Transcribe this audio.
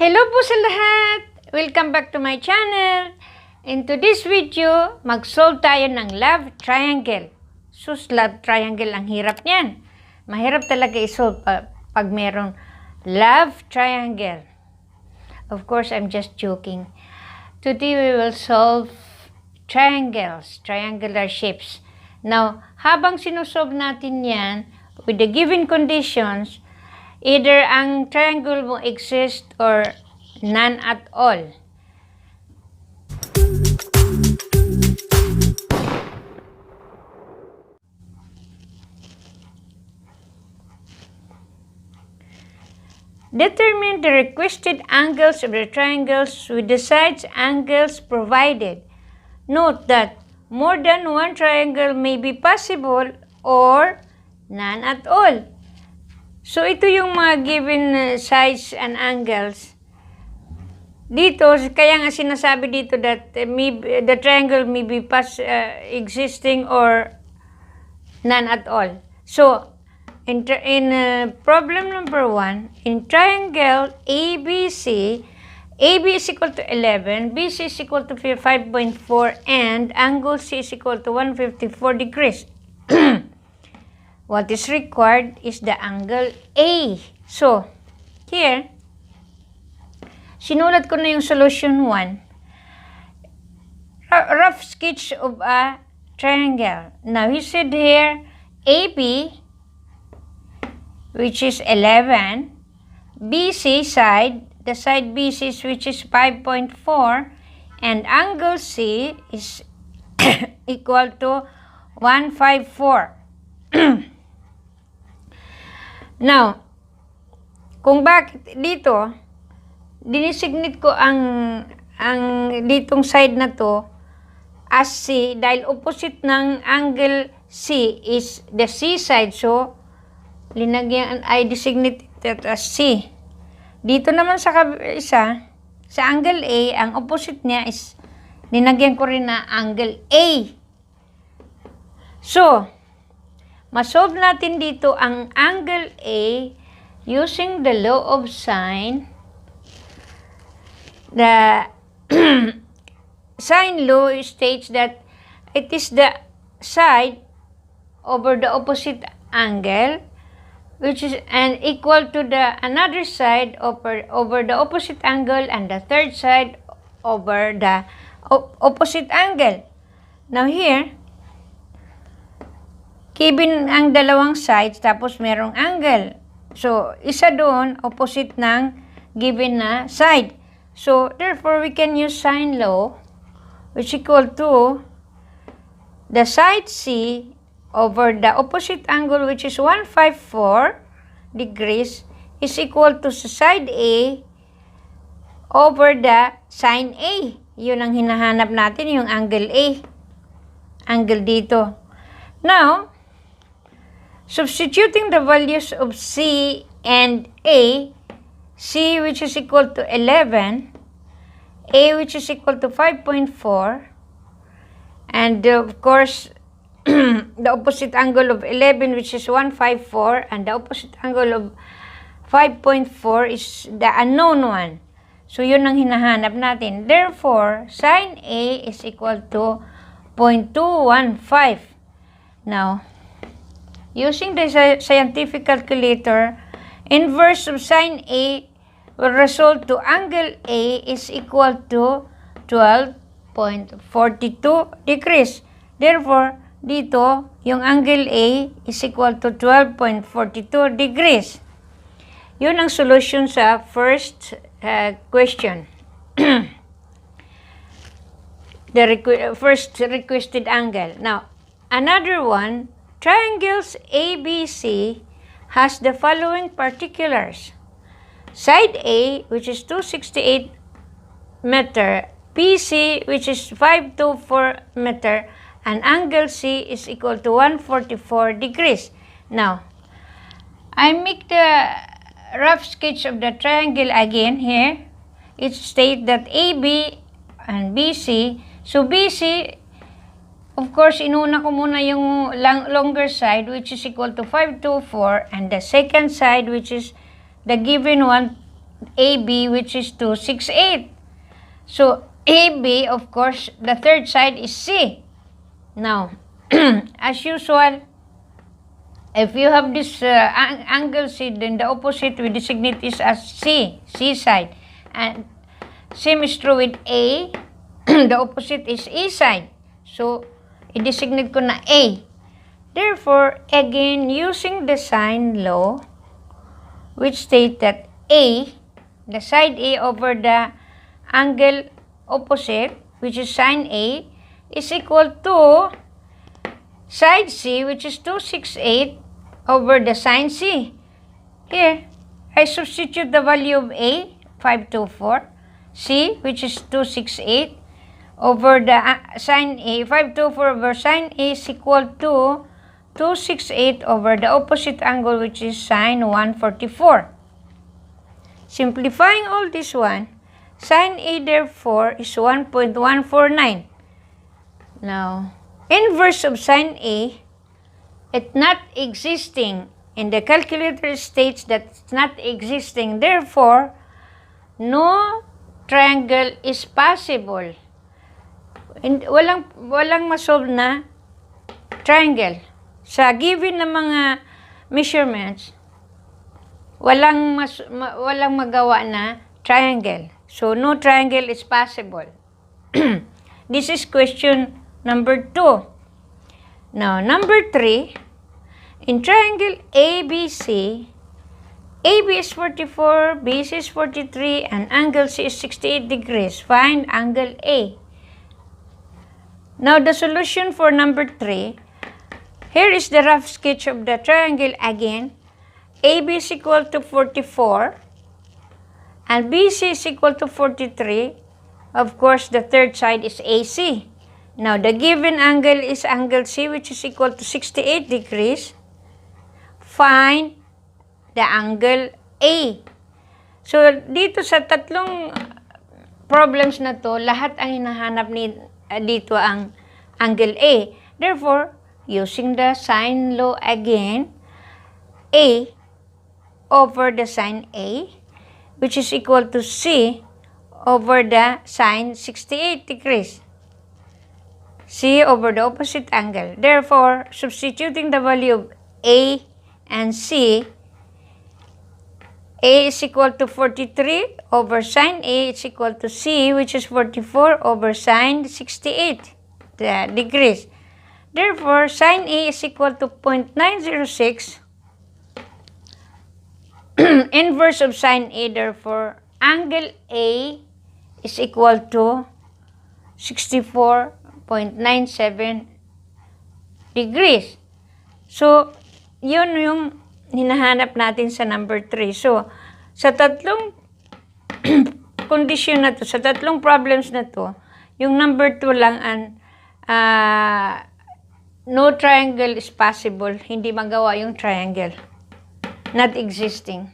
Hello po sa lahat! Welcome back to my channel. In today's video, mag-solve tayo ng love triangle. Sus, love triangle, ang hirap niyan. Mahirap talaga i-solve pag merong love triangle. Of course, I'm just joking. Today, we will solve triangles, triangular shapes. Now, habang sinusolve natin yan, with the given conditions, either ang triangle mo exist or none at all. Determine the requested angles of the triangles with the sides angles provided. Note that more than one triangle may be possible or none at all. So, ito yung mga given sides and angles. Dito, kaya nga sinasabi dito that the triangle may be existing or none at all. So, in problem number 1, in triangle ABC, AB is equal to 11, BC is equal to 5.4, and angle C is equal to 154 degrees. What is required is the angle A. So, here, sinulat ko na yung solution 1. Rough sketch of a triangle. Now, he said here, AB, which is 11, BC side, the side BC which is 5.4, and angle C is equal to 154. Now, kung bakit dito, dinisignate ko ang ditong side na to as C dahil opposite ng angle C is the C side. So, I designate it as C. Dito naman sa isa, sa angle A, ang opposite niya is linagyan ko rin na angle A. So, masolve natin dito ang angle A using the law of sine. The sine law states that it is the side over the opposite angle which is equal to the another side over the opposite angle and the third side over the opposite angle. Now here, given ang dalawang sides, tapos merong angle. So, isa doon, opposite ng given na side. So, therefore, we can use sine law, which equal to the side C over the opposite angle, which is 154 degrees, is equal to side A over the sine A. Yun ang hinahanap natin, yung angle A. Angle dito. Now, substituting the values of C and A, C which is equal to 11, A which is equal to 5.4, and of course, the opposite angle of 11 which is 154, and the opposite angle of 5.4 is the unknown one. So, yun ang hinahanap natin. Therefore, sine A is equal to 0.215. Now, using the scientific calculator, inverse of sine A will result to angle A is equal to 12.42 degrees. Therefore, dito, yung angle A is equal to 12.42 degrees. Yun ang solution sa first question. The first requested angle. Now, another one, triangles ABC has the following particulars. Side A, which is 268 meter, BC, which is 524 meter, and angle C is equal to 144 degrees. Now, I make the rough sketch of the triangle again here. It states that AB and BC, so BC, of course, inuna ko muna yung longer side which is equal to 524, and the second side which is the given one AB, which is 268. So, AB, of course, the third side is C. Now, as usual, if you have this angle C, then the opposite we designate is as C side. And same is true with A, the opposite is A side. So, i-designate ko na A. Therefore, again, using the sine law, which states that A, the side A over the angle opposite, which is sine A, is equal to side C, which is 268 over the sine C. Here, I substitute the value of A, 524, C, which is 268, over the sine A, 524 over sine A is equal to 268 over the opposite angle, which is sine 144. Simplifying all this one, sine A therefore is 1.149. Now, inverse of sine A, it's not existing. In the calculator states that it's not existing. Therefore, no triangle is possible. Walang masolve na triangle. Sa given na mga measurements, walang magawa na triangle. So, no triangle is possible. This is question number 2. Now, number 3, in triangle ABC, AB is 44, BC is 43, and angle C is 68 degrees. Find angle A. Now, the solution for number 3, here is the rough sketch of the triangle again. AB is equal to 44, and BC is equal to 43. Of course, the third side is AC. Now, the given angle is angle C, which is equal to 68 degrees. Find the angle A. So, dito sa tatlong problems na to, lahat ang hinahanap dito ang angle A. Therefore, using the sine law again, A over the sine A, which is equal to C over the sine 68 degrees. C over the opposite angle. Therefore, substituting the value of A and C, A is equal to 43 over sine A is equal to C, which is 44 over sine 68 degrees. Therefore, sine A is equal to 0.906. Inverse of sine A, therefore, angle A is equal to 64.97 degrees. So, yun yung hinahanap natin sa number 3. So, sa tatlong condition na to, sa tatlong problems na to, yung number 2 lang ang no triangle is possible. Hindi magawa yung triangle. Not existing.